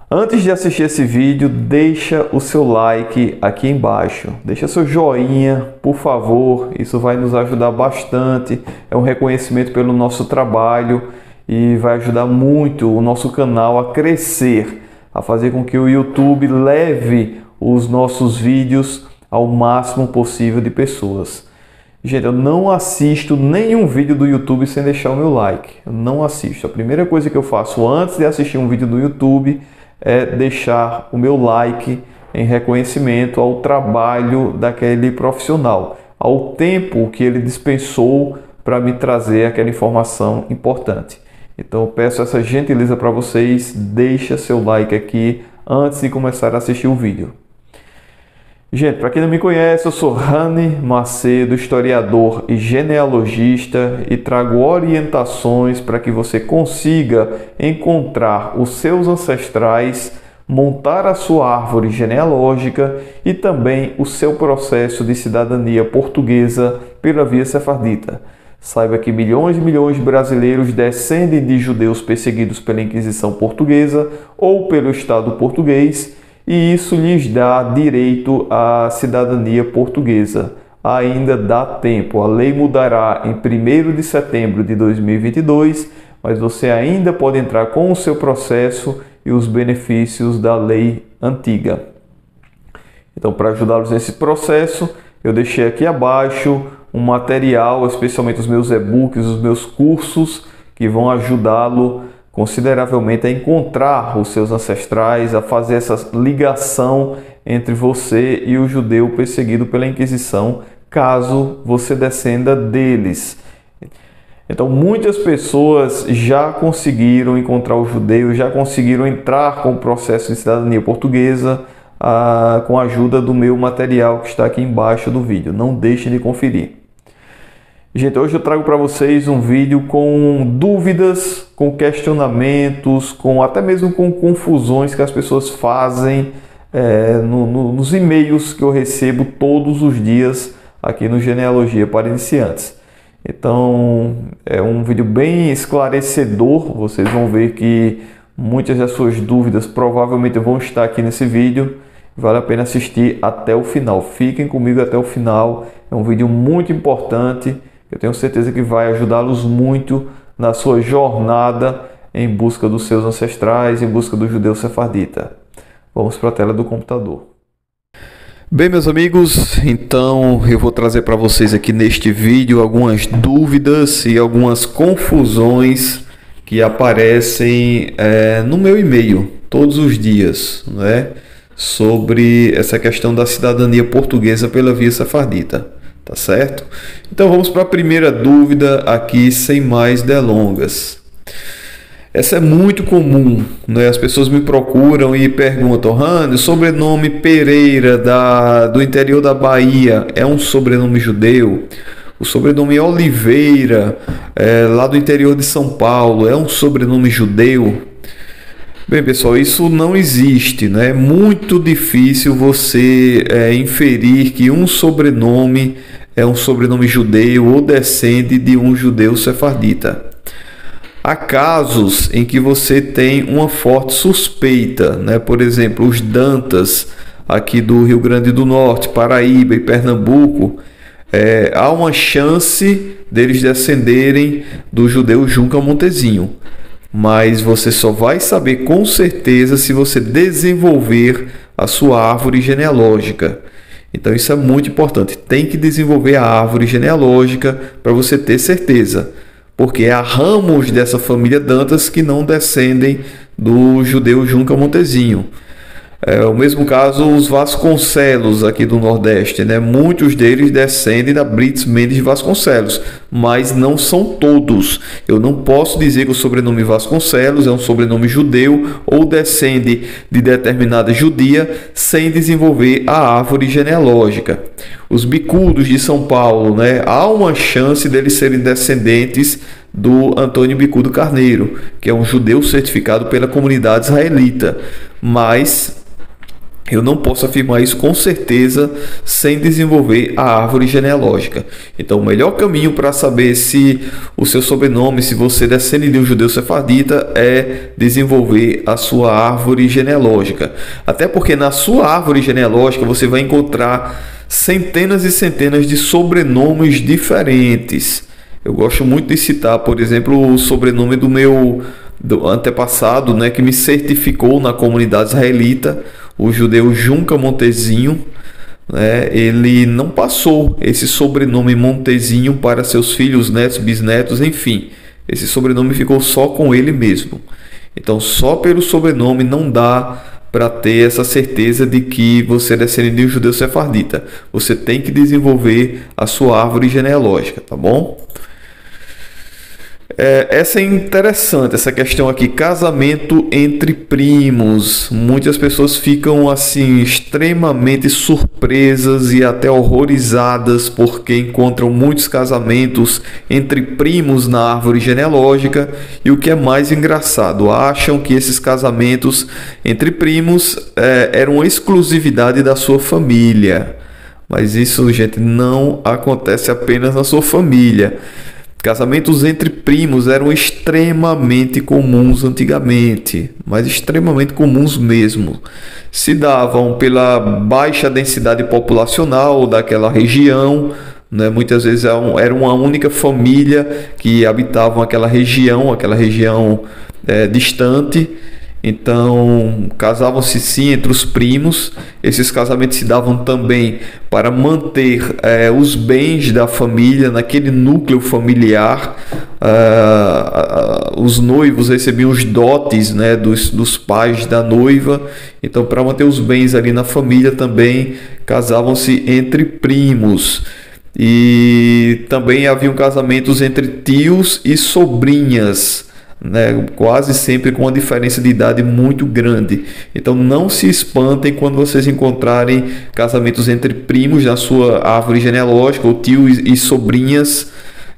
Antes de assistir esse vídeo, deixa o seu like aqui embaixo. Deixa seu joinha, por favor. Isso vai nos ajudar bastante. É um reconhecimento pelo nosso trabalho e vai ajudar muito o nosso canal a crescer, a fazer com que o YouTube leve os nossos vídeos ao máximo possível de pessoas. Gente, eu não assisto nenhum vídeo do YouTube sem deixar o meu like. Eu não assisto. A primeira coisa que eu faço antes de assistir um vídeo do YouTube é deixar o meu like em reconhecimento ao trabalho daquele profissional, ao tempo que ele dispensou para me trazer aquela informação importante. Então eu peço essa gentileza para vocês, deixa seu like aqui antes de começar a assistir o vídeo. Gente, para quem não me conhece, eu sou Rani Macedo, historiador e genealogista, e trago orientações para que você consiga encontrar os seus ancestrais, montar a sua árvore genealógica e também o seu processo de cidadania portuguesa pela via sefardita. Saiba que milhões e milhões de brasileiros descendem de judeus perseguidos pela Inquisição Portuguesa ou pelo Estado português, e isso lhes dá direito à cidadania portuguesa. Ainda dá tempo, a lei mudará em 1º de setembro de 2022, mas você ainda pode entrar com o seu processo e os benefícios da lei antiga. Então, para ajudá-los nesse processo, eu deixei aqui abaixo um material, especialmente os meus e-books, os meus cursos, que vão ajudá-lo consideravelmente a encontrar os seus ancestrais, a fazer essa ligação entre você e o judeu perseguido pela Inquisição, caso você descenda deles. Então, muitas pessoas já conseguiram encontrar o judeu, já conseguiram entrar com o processo de cidadania portuguesa com a ajuda do meu material que está aqui embaixo do vídeo. Não deixem de conferir. Gente, hoje eu trago para vocês um vídeo com dúvidas, com questionamentos, até mesmo com confusões que as pessoas fazem nos e-mails que eu recebo todos os dias aqui no Genealogia para Iniciantes. Então, é um vídeo bem esclarecedor. Vocês vão ver que muitas das suas dúvidas provavelmente vão estar aqui nesse vídeo. Vale a pena assistir até o final. Fiquem comigo até o final. É um vídeo muito importante. Eu tenho certeza que vai ajudá-los muito na sua jornada em busca dos seus ancestrais, em busca do judeu sefardita. Vamos para a tela do computador. Bem, meus amigos, então eu vou trazer para vocês aqui neste vídeo algumas dúvidas e algumas confusões que aparecem no meu e-mail todos os dias, né, sobre essa questão da cidadania portuguesa pela via sefardita. Tá certo? Então vamos para a primeira dúvida aqui, sem mais delongas. Essa é muito comum, né? As pessoas me procuram e perguntam: Rani, o sobrenome Pereira do interior da Bahia é um sobrenome judeu? O sobrenome Oliveira, lá do interior de São Paulo, é um sobrenome judeu? Bem, pessoal, isso não existe, né? É muito difícil você inferir que um sobrenome é um sobrenome judeu ou descende de um judeu sefardita. Há casos em que você tem uma forte suspeita, né? Por exemplo, os Dantas, aqui do Rio Grande do Norte, Paraíba e Pernambuco, há uma chance deles descenderem do judeu Junca Montezinho. Mas você só vai saber com certeza se você desenvolver a sua árvore genealógica. Então isso é muito importante. Tem que desenvolver a árvore genealógica para você ter certeza. Porque há ramos dessa família Dantas que não descendem do judeu Junca Montezinho. O mesmo caso os Vasconcelos aqui do Nordeste, né? Muitos deles descendem da Brits Mendes de Vasconcelos, mas não são todos. Eu não posso dizer que o sobrenome Vasconcelos é um sobrenome judeu ou descende de determinada judia sem desenvolver a árvore genealógica. Os bicudos de São Paulo, né? Há uma chance deles serem descendentes do Antônio Bicudo Carneiro, que é um judeu certificado pela comunidade israelita, mas Eu não posso afirmar isso com certeza sem desenvolver a árvore genealógica. Então, o melhor caminho para saber se o seu sobrenome, se você descende de um judeu sefardita, é desenvolver a sua árvore genealógica. Até porque na sua árvore genealógica você vai encontrar centenas e centenas de sobrenomes diferentes. Eu gosto muito de citar, por exemplo, o sobrenome do meu antepassado, né, que me certificou na comunidade israelita, o judeu Junca Montezinho, né, ele não passou esse sobrenome Montezinho para seus filhos, netos, bisnetos, enfim. Esse sobrenome ficou só com ele mesmo. Então, só pelo sobrenome não dá para ter essa certeza de que você é descendente de um judeu sefardita. Você tem que desenvolver a sua árvore genealógica, tá bom? Essa é interessante, essa questão aqui, casamento entre primos. Muitas pessoas ficam assim extremamente surpresas e até horrorizadas porque encontram muitos casamentos entre primos na árvore genealógica, e o que é mais engraçado, acham que esses casamentos entre primos eram exclusividade da sua família. Mas isso, gente, não acontece apenas na sua família. Casamentos entre primos eram extremamente comuns antigamente, mas extremamente comuns mesmo. Se davam pela baixa densidade populacional daquela região, né? Muitas vezes era uma única família que habitava aquela região distante. Então, casavam-se sim entre os primos. Esses casamentos se davam também para manter os bens da família naquele núcleo familiar. Os noivos recebiam os dotes, né, dos pais da noiva. Então, para manter os bens ali na família também casavam-se entre primos. E também haviam casamentos entre tios e sobrinhas, né, quase sempre com uma diferença de idade muito grande. Então não se espantem quando vocês encontrarem casamentos entre primos na sua árvore genealógica, ou tios e sobrinhas.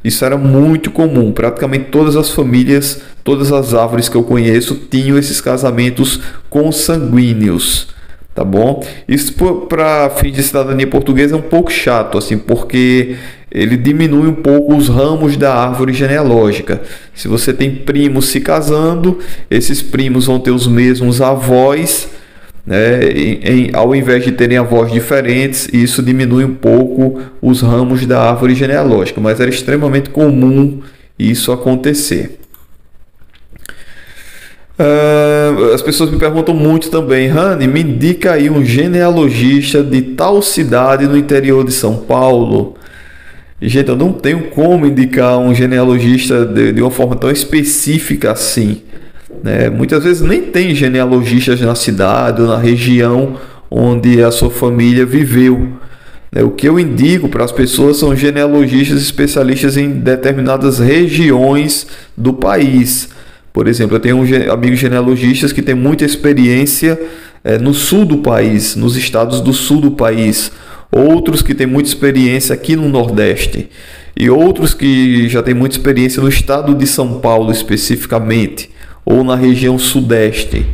Isso era muito comum. Praticamente todas as famílias, todas as árvores que eu conheço tinham esses casamentos consanguíneos. Tá bom? Isso para fins de cidadania portuguesa é um pouco chato, assim, porque ele diminui um pouco os ramos da árvore genealógica. Se você tem primos se casando, esses primos vão ter os mesmos avós, né, ao invés de terem avós diferentes, isso diminui um pouco os ramos da árvore genealógica, mas era extremamente comum isso acontecer. As pessoas me perguntam muito também: Rani, me indica aí um genealogista de tal cidade no interior de São Paulo. E, gente, eu não tenho como indicar um genealogista de uma forma tão específica assim, né? Muitas vezes nem tem genealogistas na cidade ou na região onde a sua família viveu. O que eu indico para as pessoas são genealogistas especialistas em determinadas regiões do país. Por exemplo, eu tenho amigos genealogistas que têm muita experiência no sul do país, nos estados do sul do país. Outros que têm muita experiência aqui no Nordeste. E outros que já têm muita experiência no estado de São Paulo especificamente, ou na região Sudeste.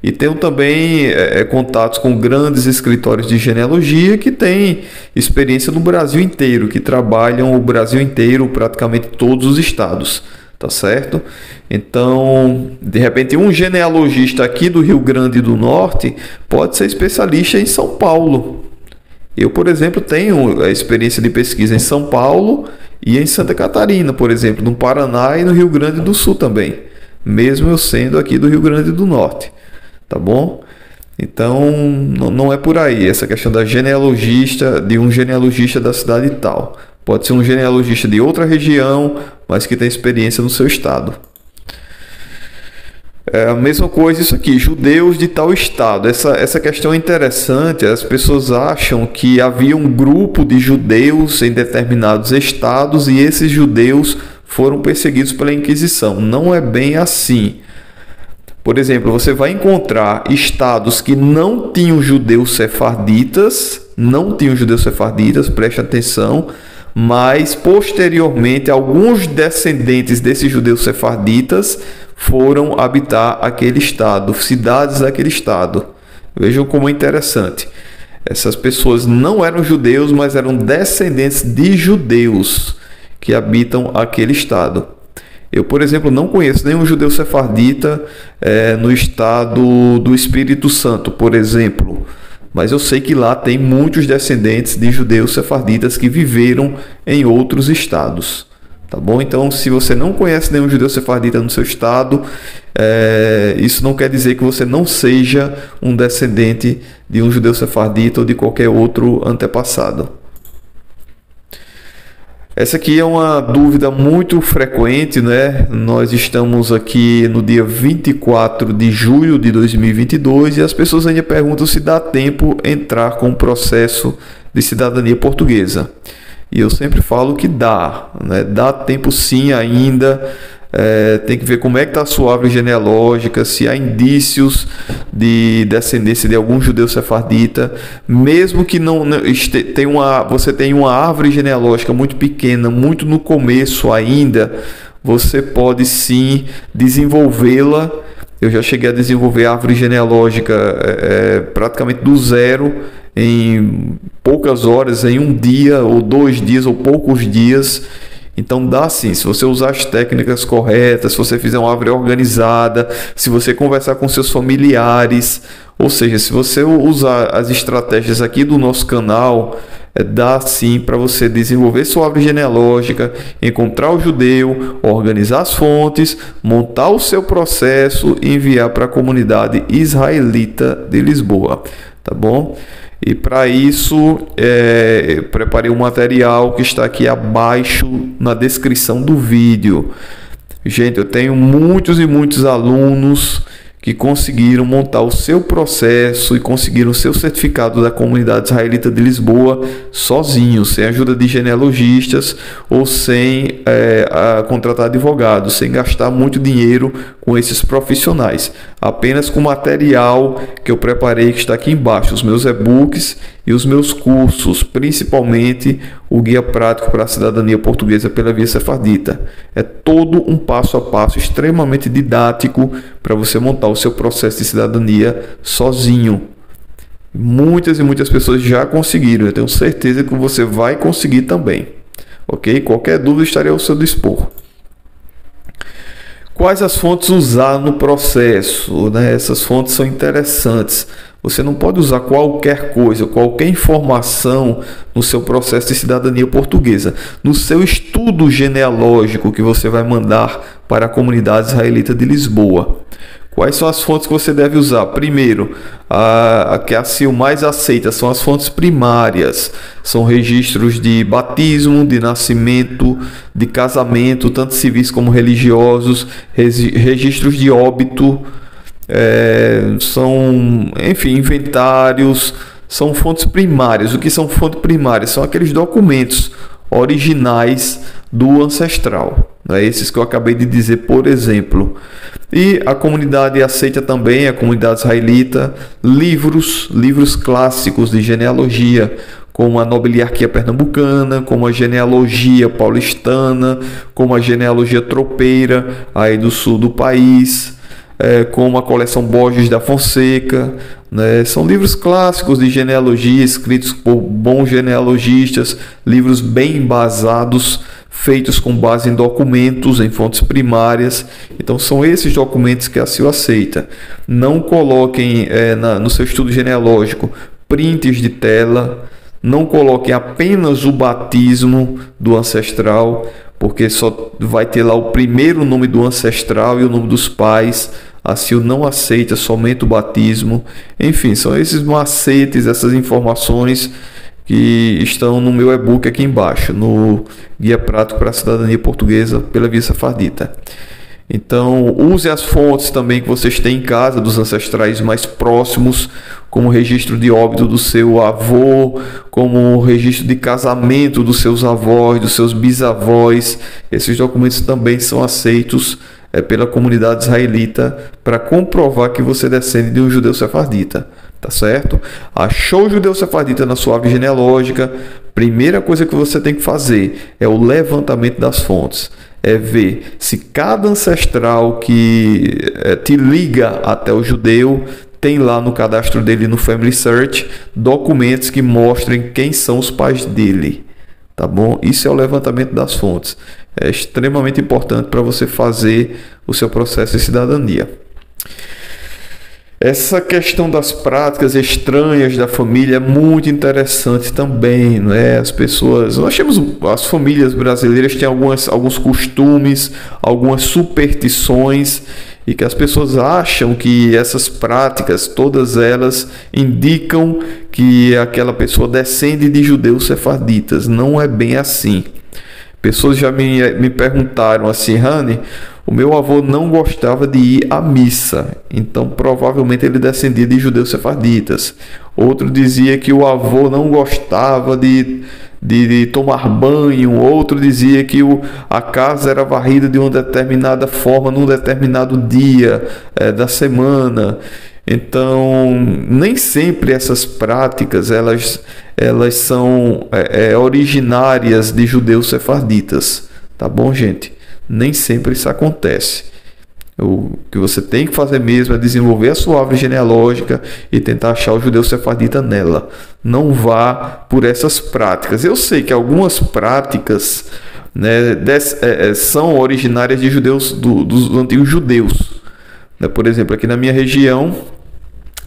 E tenho também contatos com grandes escritórios de genealogia que têm experiência no Brasil inteiro, que trabalham o Brasil inteiro, praticamente todos os estados. Tá certo? Então, de repente, um genealogista aqui do Rio Grande do Norte pode ser especialista em São Paulo. Eu, por exemplo, tenho a experiência de pesquisa em São Paulo e em Santa Catarina, por exemplo, no Paraná e no Rio Grande do Sul também, mesmo eu sendo aqui do Rio Grande do Norte. Tá bom? Então, não é por aí essa questão da genealogista, de um genealogista da cidade e tal. Pode ser um genealogista de outra região, mas que tem experiência no seu estado. É a mesma coisa isso aqui, judeus de tal estado. Essa questão é interessante. As pessoas acham que havia um grupo de judeus em determinados estados e esses judeus foram perseguidos pela Inquisição. Não é bem assim. Por exemplo, você vai encontrar estados que não tinham judeus sefarditas, preste atenção, mas posteriormente alguns descendentes desses judeus sefarditas foram habitar aquele estado, cidades daquele estado. Vejam como é interessante. Essas pessoas não eram judeus, mas eram descendentes de judeus que habitam aquele estado. Eu, por exemplo, não conheço nenhum judeu sefardita no estado do Espírito Santo, por exemplo. Mas eu sei que lá tem muitos descendentes de judeus sefarditas que viveram em outros estados. Tá bom? Então, se você não conhece nenhum judeu sefardita no seu estado, isso não quer dizer que você não seja um descendente de um judeu sefardita ou de qualquer outro antepassado. Essa aqui é uma dúvida muito frequente, né? Nós estamos aqui no dia 24 de julho de 2022 e as pessoas ainda perguntam se dá tempo entrar com o processo de cidadania portuguesa. E eu sempre falo que dá, né? Dá tempo sim ainda. Tem que ver como é que está a sua árvore genealógica, se há indícios de descendência de algum judeu sefardita, mesmo que você tenha uma árvore genealógica muito pequena, muito no começo ainda, você pode sim desenvolvê-la. Eu já cheguei a desenvolver a árvore genealógica praticamente do zero, em poucas horas, em um dia ou 2 dias ou poucos dias. Então dá sim, se você usar as técnicas corretas, se você fizer uma árvore organizada, se você conversar com seus familiares, ou seja, se você usar as estratégias aqui do nosso canal, dá sim para você desenvolver sua árvore genealógica, encontrar o judeu, organizar as fontes, montar o seu processo e enviar para a comunidade israelita de Lisboa, tá bom? E para isso, eu preparei um material que está aqui abaixo na descrição do vídeo. Gente, eu tenho muitos e muitos alunos que conseguiram montar o seu processo e conseguiram o seu certificado da comunidade israelita de Lisboa sozinhos, sem ajuda de genealogistas ou sem contratar advogados, sem gastar muito dinheiro com esses profissionais, apenas com material que eu preparei, que está aqui embaixo, os meus e-books e os meus cursos, principalmente o Guia Prático para a Cidadania Portuguesa pela Via Sefardita. É todo um passo a passo extremamente didático para você montar o seu processo de cidadania sozinho. Muitas e muitas pessoas já conseguiram, eu tenho certeza que você vai conseguir também. Ok? Qualquer dúvida estarei ao seu dispor. Quais as fontes usar no processo, né? Essas fontes são interessantes. Você não pode usar qualquer coisa, qualquer informação no seu processo de cidadania portuguesa. No seu estudo genealógico que você vai mandar para a comunidade israelita de Lisboa. Quais são as fontes que você deve usar? Primeiro, a que a CIL mais aceita são as fontes primárias. São registros de batismo, de nascimento, de casamento, tanto civis como religiosos, registros de óbito, são, enfim, inventários, são fontes primárias. O que são fontes primárias? São aqueles documentos originais do ancestral, né? Esses que eu acabei de dizer, por exemplo. E a comunidade aceita também, a comunidade israelita, livros clássicos de genealogia, como a Nobiliarquia Pernambucana, como a genealogia paulistana, como a genealogia tropeira aí do sul do país, como a coleção Borges da Fonseca, né? São livros clássicos de genealogia escritos por bons genealogistas, livros bem embasados, feitos com base em documentos, em fontes primárias. Então são esses documentos que a CIL aceita. Não coloquem no seu estudo genealógico prints de tela, não coloquem apenas o batismo do ancestral, porque só vai ter lá o primeiro nome do ancestral e o nome dos pais. A CIL não aceita somente o batismo. Enfim, são esses macetes, essas informações que estão no meu e-book aqui embaixo, no Guia Prático para a Cidadania Portuguesa pela Via Sefardita. Então, use as fontes também que vocês têm em casa, dos ancestrais mais próximos, como o registro de óbito do seu avô, como o registro de casamento dos seus avós, dos seus bisavós. Esses documentos também são aceitos pela comunidade israelita para comprovar que você descende de um judeu sefardita. Tá certo? Achou o judeu sefardita na sua árvore genealógica, primeira coisa que você tem que fazer é o levantamento das fontes. É ver se cada ancestral que te liga até o judeu tem lá no cadastro dele no Family Search documentos que mostrem quem são os pais dele, tá bom? Isso é o levantamento das fontes. É extremamente importante para você fazer o seu processo de cidadania. Essa questão das práticas estranhas da família é muito interessante também, não é? Nós temos, as famílias brasileiras têm alguns costumes, algumas superstições, e que as pessoas acham que essas práticas, todas elas, indicam que aquela pessoa descende de judeus sefarditas. Não é bem assim. Pessoas já me perguntaram assim: Rani, o meu avô não gostava de ir à missa, então provavelmente ele descendia de judeus sefarditas. Outro dizia que o avô não gostava de tomar banho. Outro dizia que a casa era varrida de uma determinada forma num determinado dia da semana. Então, nem sempre essas práticas elas são originárias de judeus sefarditas, tá bom, gente? Nem sempre isso acontece. O que você tem que fazer mesmo é desenvolver a sua árvore genealógica e tentar achar o judeu sefardita nela. Não vá por essas práticas. Eu sei que algumas práticas, né, são originárias de judeus, dos antigos judeus. Por exemplo, aqui na minha região,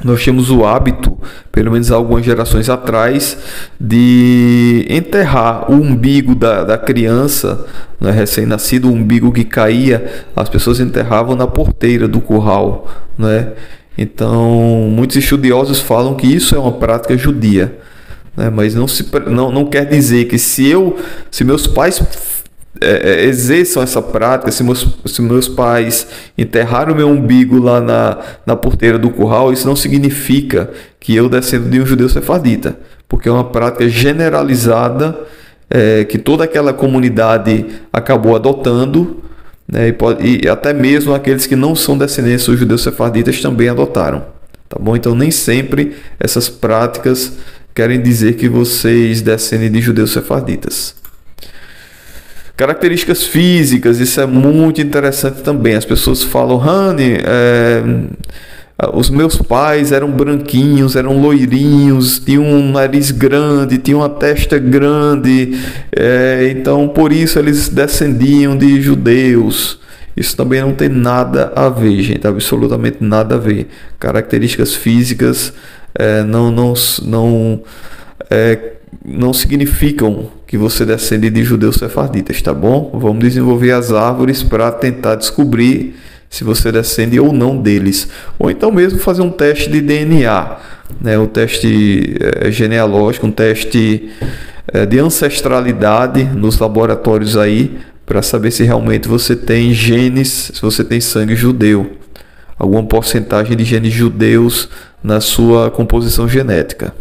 nós tínhamos o hábito, pelo menos algumas gerações atrás, de enterrar o umbigo da criança, né, recém-nascido, o umbigo que caía, as pessoas enterravam na porteira do curral, né? Então, muitos estudiosos falam que isso é uma prática judia, né? Mas não quer dizer que se meus pais exerçam essa prática, se meus pais enterraram o meu umbigo lá na porteira do curral, isso não significa que eu descendo de um judeu sefardita, porque é uma prática generalizada que toda aquela comunidade acabou adotando, né, e até mesmo aqueles que não são descendentes dos judeus sefarditas também adotaram, tá bom? Então nem sempre essas práticas querem dizer que vocês descendem de judeus sefarditas. Características físicas, isso é muito interessante também. As pessoas falam: Rani, os meus pais eram branquinhos, eram loirinhos, tinham um nariz grande, tinham uma testa grande, então por isso eles descendiam de judeus. Isso também não tem nada a ver, gente, absolutamente nada a ver. Características físicas não significam que você descende de judeus sefarditas, tá bom? Vamos desenvolver as árvores para tentar descobrir se você descende ou não deles. Ou então mesmo fazer um teste de DNA, né? Um teste genealógico, um teste de ancestralidade nos laboratórios aí, para saber se realmente você tem genes, se você tem sangue judeu, alguma porcentagem de genes judeus na sua composição genética.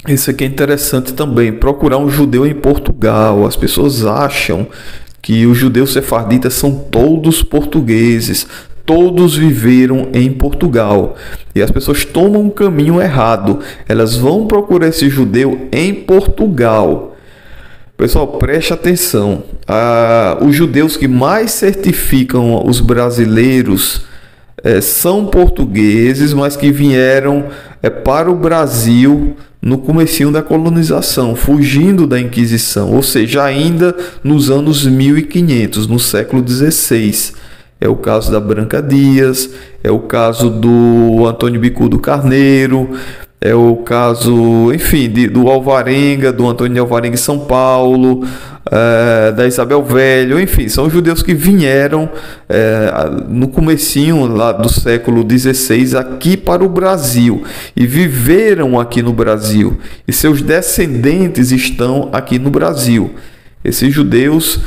Isso aqui é interessante também, procurar um judeu em Portugal. As pessoas acham que os judeus sefarditas são todos portugueses, todos viveram em Portugal. E as pessoas tomam um caminho errado. Elas vão procurar esse judeu em Portugal. Pessoal, preste atenção. Os judeus que mais certificam os brasileiros são portugueses, mas que vieram para o Brasil no comecinho da colonização, fugindo da Inquisição, ou seja, ainda nos anos 1500, no século XVI. É o caso da Branca Dias, é o caso do Antônio Bicudo Carneiro, é o caso, enfim, do Alvarenga, do Antônio de Alvarenga em São Paulo, da Isabel Velho, enfim, são judeus que vieram no comecinho lá do século XVI aqui para o Brasil e viveram aqui no Brasil, e seus descendentes estão aqui no Brasil. Esses judeus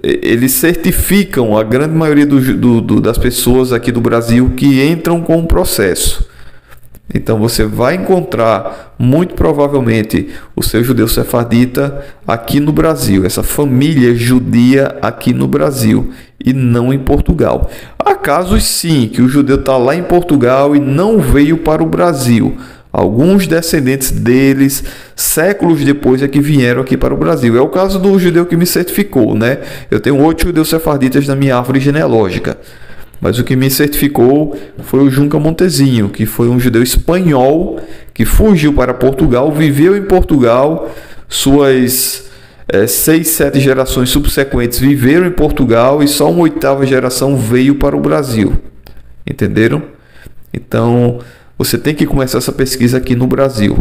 eles certificam a grande maioria das pessoas aqui do Brasil que entram com o processo. Então você vai encontrar, muito provavelmente, o seu judeu sefardita aqui no Brasil, essa família judia aqui no Brasil e não em Portugal. Há casos sim que o judeu está lá em Portugal e não veio para o Brasil. Alguns descendentes deles, séculos depois, é que vieram aqui para o Brasil. É o caso do judeu que me certificou, né? Eu tenho 8 judeus sefarditas na minha árvore genealógica. Mas o que me certificou foi o Junca Montezinho, que foi um judeu espanhol que fugiu para Portugal, viveu em Portugal, suas 6, 7 gerações subsequentes viveram em Portugal e só uma 8ª geração veio para o Brasil. Entenderam? Então, você tem que começar essa pesquisa aqui no Brasil.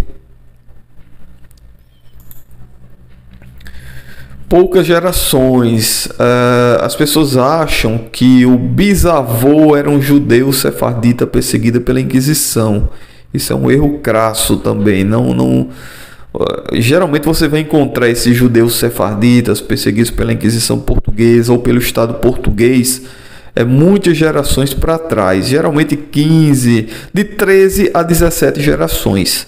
Poucas gerações. As pessoas acham que o bisavô era um judeu sefardita perseguido pela Inquisição. Isso é um erro crasso também. Geralmente você vai encontrar esses judeus sefarditas perseguidos pela Inquisição portuguesa ou pelo Estado português muitas gerações para trás, geralmente de 13 a 17 gerações.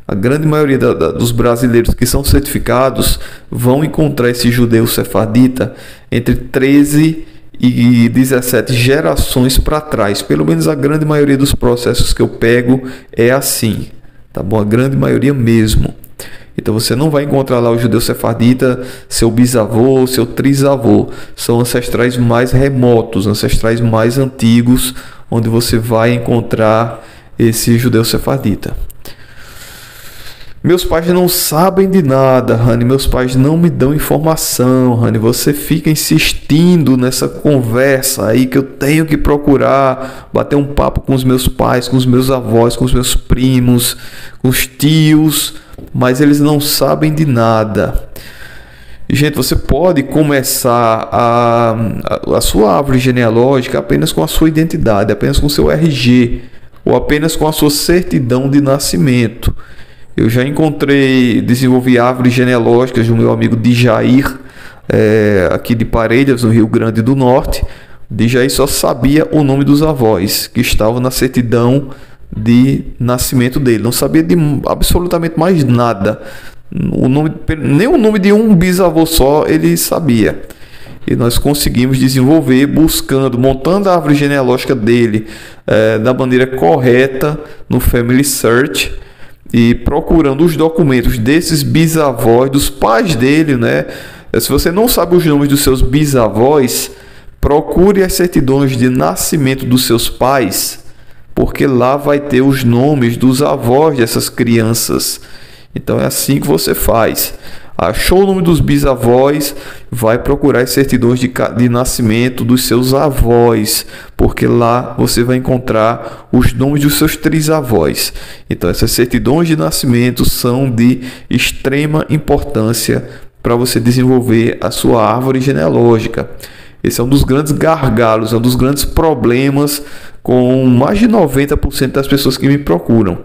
A grande maioria dos brasileiros que são certificados vão encontrar esse judeu sefardita entre 13 e 17 gerações para trás. Pelo menos a grande maioria dos processos que eu pego é assim, tá bom? A grande maioria mesmo. Então você não vai encontrar lá o judeu sefardita, seu bisavô, seu trisavô. São ancestrais mais remotos, ancestrais mais antigos, onde você vai encontrar esse judeu sefardita. Meus pais não sabem de nada, Rani. Meus pais não me dão informação, Rani. Você fica insistindo nessa conversa aí que eu tenho que procurar bater um papo com os meus pais, com os meus avós, com os meus primos, com os tios, mas eles não sabem de nada. Gente, você pode começar a sua árvore genealógica apenas com a sua identidade, apenas com o seu RG, ou apenas com a sua certidão de nascimento. Eu já desenvolvi árvores genealógicas do meu amigo Djair, aqui de Parelhas, no Rio Grande do Norte. Djair só sabia o nome dos avós que estavam na certidão de nascimento dele. Não sabia de absolutamente mais nada. Nem o nome de um bisavô só ele sabia. E nós conseguimos desenvolver montando a árvore genealógica dele da maneira correta no Family Search, e procurando os documentos desses bisavós, dos pais dele, né? Se você não sabe os nomes dos seus bisavós, procure as certidões de nascimento dos seus pais, porque lá vai ter os nomes dos avós dessas crianças. Então é assim que você faz. Achou o nome dos bisavós, vai procurar as certidões de nascimento dos seus avós, porque lá você vai encontrar os nomes dos seus trisavós. Então essas certidões de nascimento são de extrema importância para você desenvolver a sua árvore genealógica. Esse é um dos grandes gargalos, é um dos grandes problemas com mais de 90% das pessoas que me procuram.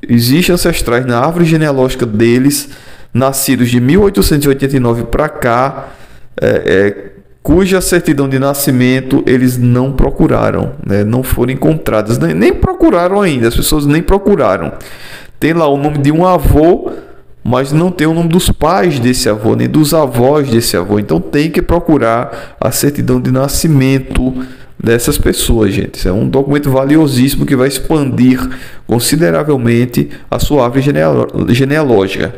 Existem ancestrais na árvore genealógica deles, nascidos de 1889 para cá, cuja certidão de nascimento eles não procuraram, né? Não foram encontradas, nem procuraram ainda, as pessoas nem procuraram. Tem lá o nome de um avô, mas não tem o nome dos pais desse avô, nem dos avós desse avô. Então tem que procurar a certidão de nascimento dessas pessoas, gente. Isso é um documento valiosíssimo que vai expandir consideravelmente a sua árvore genealógica.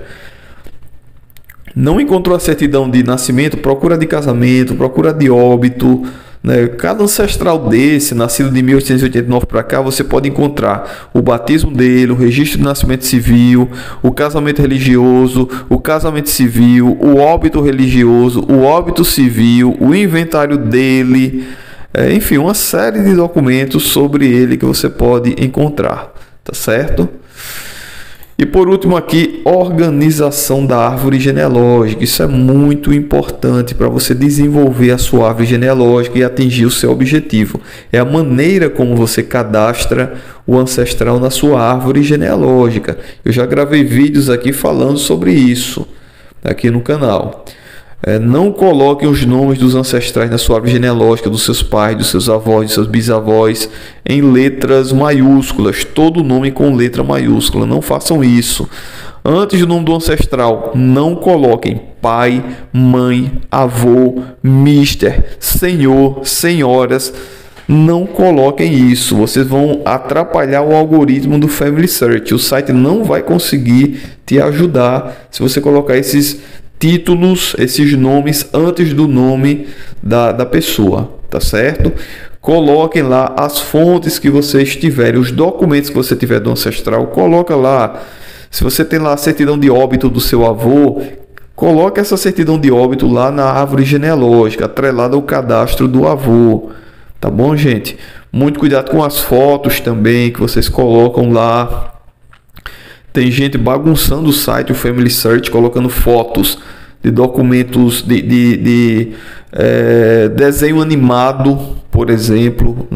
Não encontrou a certidão de nascimento, procura de casamento, procura de óbito, né? Cada ancestral desse, nascido de 1889 para cá, você pode encontrar o batismo dele, o registro de nascimento civil, o casamento religioso, o casamento civil, o óbito religioso, o óbito civil, o inventário dele, enfim, uma série de documentos sobre ele que você pode encontrar, tá certo? E por último aqui, organização da árvore genealógica. Isso é muito importante para você desenvolver a sua árvore genealógica e atingir o seu objetivo. É a maneira como você cadastra o ancestral na sua árvore genealógica. Eu já gravei vídeos aqui falando sobre isso aqui no canal. Não coloquem os nomes dos ancestrais na sua árvore genealógica, dos seus pais, dos seus avós, dos seus bisavós, em letras maiúsculas, todo nome com letra maiúscula. Não façam isso. Antes do nome do ancestral, não coloquem pai, mãe, avô, mister, senhor, senhoras. Não coloquem isso. Vocês vão atrapalhar o algoritmo do Family Search. O site não vai conseguir te ajudar se você colocar esses títulos, esses nomes antes do nome da pessoa, tá certo? coloquem lá as fontes que vocês tiverem, os documentos que você tiver do ancestral, coloca lá. Se você tem lá a certidão de óbito do seu avô, coloque essa certidão de óbito lá na árvore genealógica, atrelada ao cadastro do avô. Tá bom, gente? Muito cuidado com as fotos também que vocês colocam lá. Tem gente bagunçando o site, o Family Search, colocando fotos de documentos de desenho animado, por exemplo,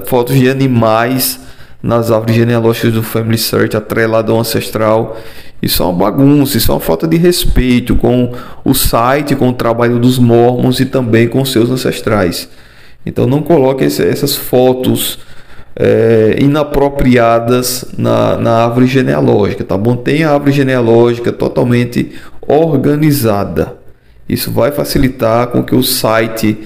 fotos de animais nas árvores genealógicas do Family Search, atrelado ao ancestral. Isso é uma bagunça, isso é uma falta de respeito com o site, com o trabalho dos mormons e também com seus ancestrais. Então não coloque essas fotos inapropriadas na árvore genealógica, tá bom? Tem a árvore genealógica totalmente organizada. Isso vai facilitar com que o site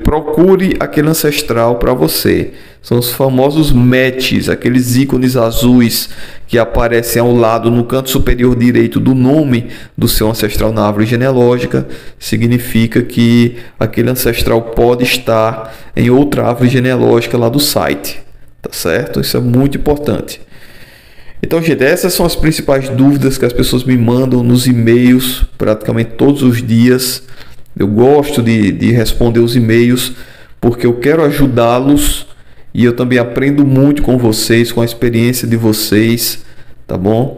procure aquele ancestral para você. São os famosos matches, aqueles ícones azuis que aparecem ao lado no canto superior direito do nome do seu ancestral na árvore genealógica. Significa que aquele ancestral pode estar em outra árvore genealógica lá do site, tá certo? Isso é muito importante. Então, gente, essas são as principais dúvidas que as pessoas me mandam nos e-mails praticamente todos os dias. Eu gosto de responder os e-mails porque eu quero ajudá-los e eu também aprendo muito com vocês, com a experiência de vocês, tá bom?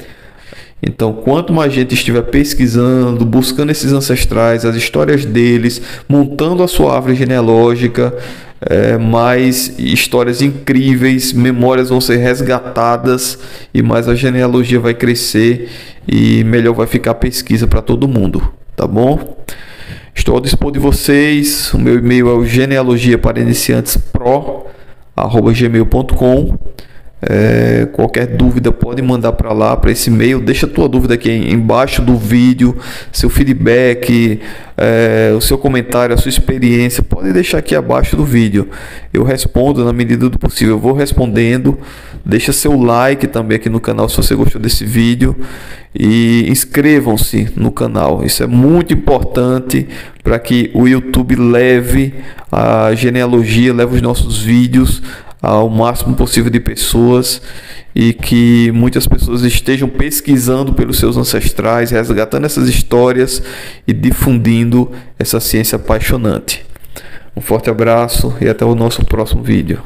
Então, quanto mais gente estiver pesquisando, buscando esses ancestrais, as histórias deles, montando a sua árvore genealógica, mais histórias incríveis, memórias vão ser resgatadas e mais a genealogia vai crescer e melhor vai ficar a pesquisa para todo mundo, tá bom? Estou ao dispor de vocês. O meu e-mail é o genealogiaparedenciantespro@gmail.com. Qualquer dúvida pode mandar para lá, para esse e-mail. Deixa a tua dúvida aqui embaixo do vídeo, seu feedback, o seu comentário, a sua experiência, pode deixar aqui abaixo do vídeo. Eu respondo na medida do possível, eu vou respondendo. Deixa seu like também aqui no canal se você gostou desse vídeo e inscrevam-se no canal. Isso é muito importante para que o YouTube leve a genealogia, leve os nossos vídeos ao máximo possível de pessoas e que muitas pessoas estejam pesquisando pelos seus ancestrais, resgatando essas histórias e difundindo essa ciência apaixonante. Um forte abraço e até o nosso próximo vídeo.